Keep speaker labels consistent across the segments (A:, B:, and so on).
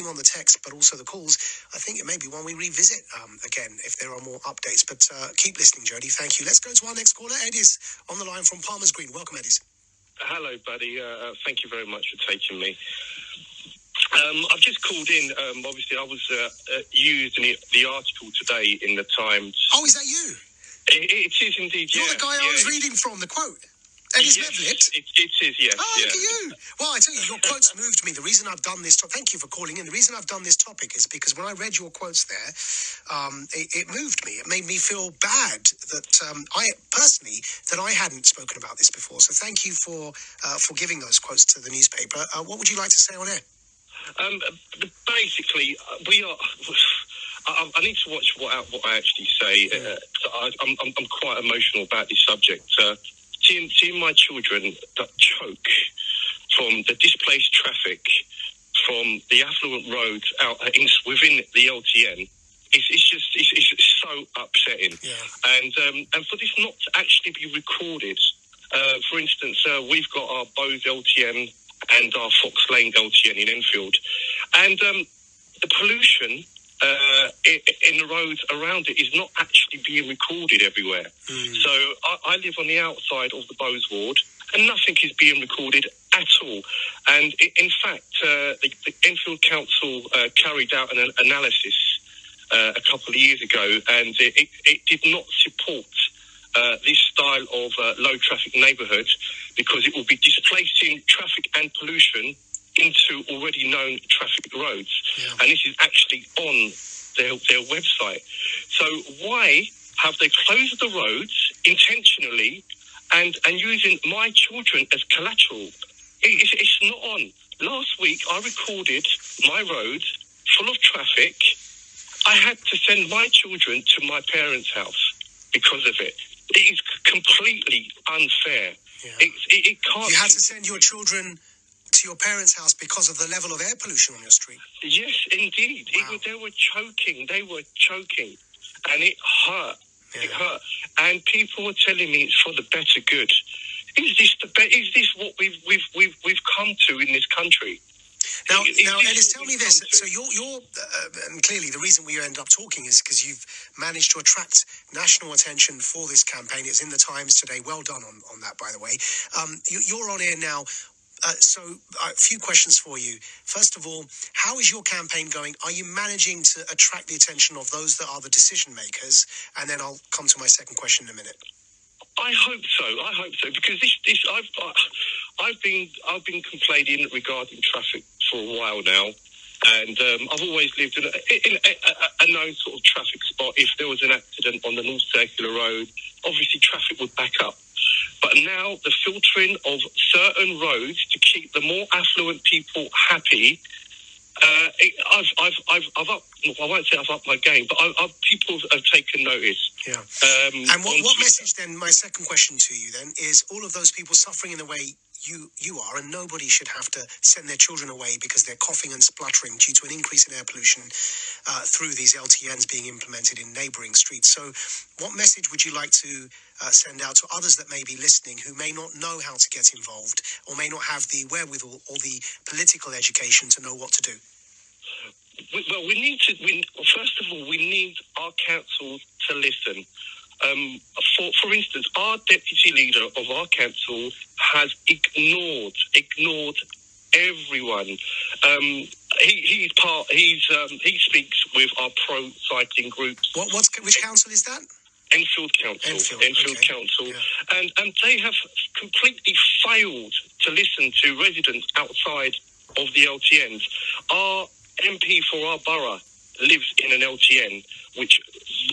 A: on the text, but also the calls. I think it may be one we revisit again if there are more updates. But keep listening, Jody. Thank you. Let's go to our next caller. Ediz on the line from Palmer's Green. Welcome, Ediz.
B: Hello, buddy. Thank you very much for taking me. I've just called in. Obviously, I was used in the article today in the Times.
A: Oh, is that you?
B: It is indeed,
A: You're the guy I was reading from, the quote. Ediz Mevlit?
B: It is, yes.
A: Oh, look at you. Well, I tell you, your quotes moved me. The reason I've done this, thank you for calling in. The reason I've done this topic is because when I read your quotes there, it moved me. It made me feel bad that I hadn't spoken about this before. So thank you for giving those quotes to the newspaper. What would you like to say on air?
B: Basically, we are. I need to watch what I actually say. I'm quite emotional about this subject. Seeing my children that choke from the displaced traffic, from the affluent roads out within the LTN, it's so upsetting. Yeah. And for this not to actually be recorded, for instance, we've got our Bowes LTN and our Fox Lane LTN in Enfield, and the pollution in the roads around it is not actually being recorded everywhere. So I live on the outside of the Bowes ward, and nothing is being recorded at all. And in fact, the Enfield Council carried out an analysis a couple of years ago, and it did not support this style of low traffic neighbourhood, because it will be displacing traffic and pollution into already known traffic roads. Yeah. And this is actually on their website. So why have they closed the roads intentionally and using my children as collateral? It's not on. Last week I recorded my road full of traffic. I had to send my children to my parents' house because of it. It is completely unfair. Yeah. It can't.
A: You had to send your children to your parents' house because of the level of air pollution on your street?
B: Yes, indeed. Wow. They were choking. And it hurt. Yeah. It hurt. And people were telling me it's for the better good. Is this what we've come to in this country?
A: Now, Ediz, tell me this. So you're and clearly the reason we end up talking is because you've managed to attract national attention for this campaign. It's in the Times today. Well done on that, by the way. You're on air now. So a few questions for you. First of all, how is your campaign going? Are you managing to attract the attention of those that are the decision makers? And then I'll come to my second question in a minute.
B: I hope so, because I've been complaining regarding traffic for a while now, and I've always lived in a known sort of traffic spot. If there was an accident on the North Circular Road, obviously traffic would back up. But now the filtering of certain roads to keep the more affluent people happy, I won't say I've upped my game, but people have taken notice.
A: Yeah. And what message then, my second question to you then, is all of those people suffering in the way you are, and nobody should have to send their children away because they're coughing and spluttering due to an increase in air pollution through these LTNs being implemented in neighbouring streets. So what message would you like to send out to others that may be listening who may not know how to get involved or may not have the wherewithal or the political education to know what to do?
B: Well, first of all, we need our council to listen. For instance, our deputy leader of our council has ignored everyone. He speaks with our pro-cycling groups.
A: Which council is that?
B: Enfield Council. Enfield
A: okay.
B: Council.
A: Yeah.
B: And they have completely failed to listen to residents outside of the LTNs. Our MP for our borough lives in an LTN, which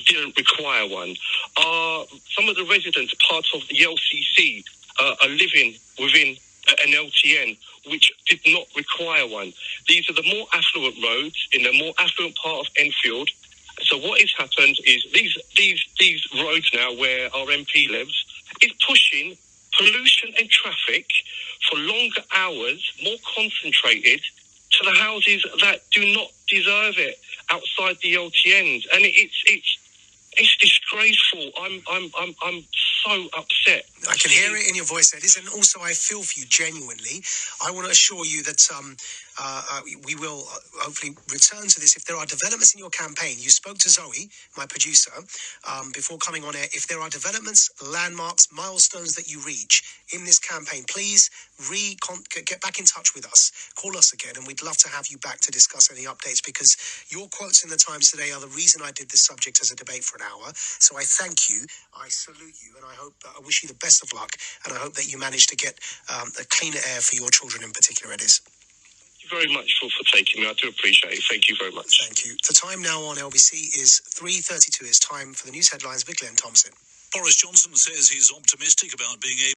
B: didn't require one. Some of the residents, part of the LCC, are living within an LTN, which did not require one. These are the more affluent roads in the more affluent part of Enfield. So what has happened is these roads now where our MP lives is pushing pollution and traffic for longer hours, more concentrated, to the houses that do not deserve it outside the LTNs, and it's disgraceful. I'm so upset.
A: I can hear it in your voice, Ediz, and also I feel for you genuinely. I want to assure you that we will hopefully return to this. If there are developments in your campaign, you spoke to Zoe, my producer, before coming on air. If there are developments, landmarks, milestones that you reach in this campaign, please get back in touch with us. Call us again, and we'd love to have you back to discuss any updates, because your quotes in the Times today are the reason I did this subject as a debate for an hour. So I thank you, I salute you, and I wish you the best of luck, and I hope that you manage to get a cleaner air for your children in particular, Ediz.
B: Thank you very much for taking me. I do appreciate it. Thank you very much.
A: Thank you. The time now on LBC is 3:32. It's time for the news headlines with Glenn Thompson.
C: Boris Johnson says he's optimistic about being able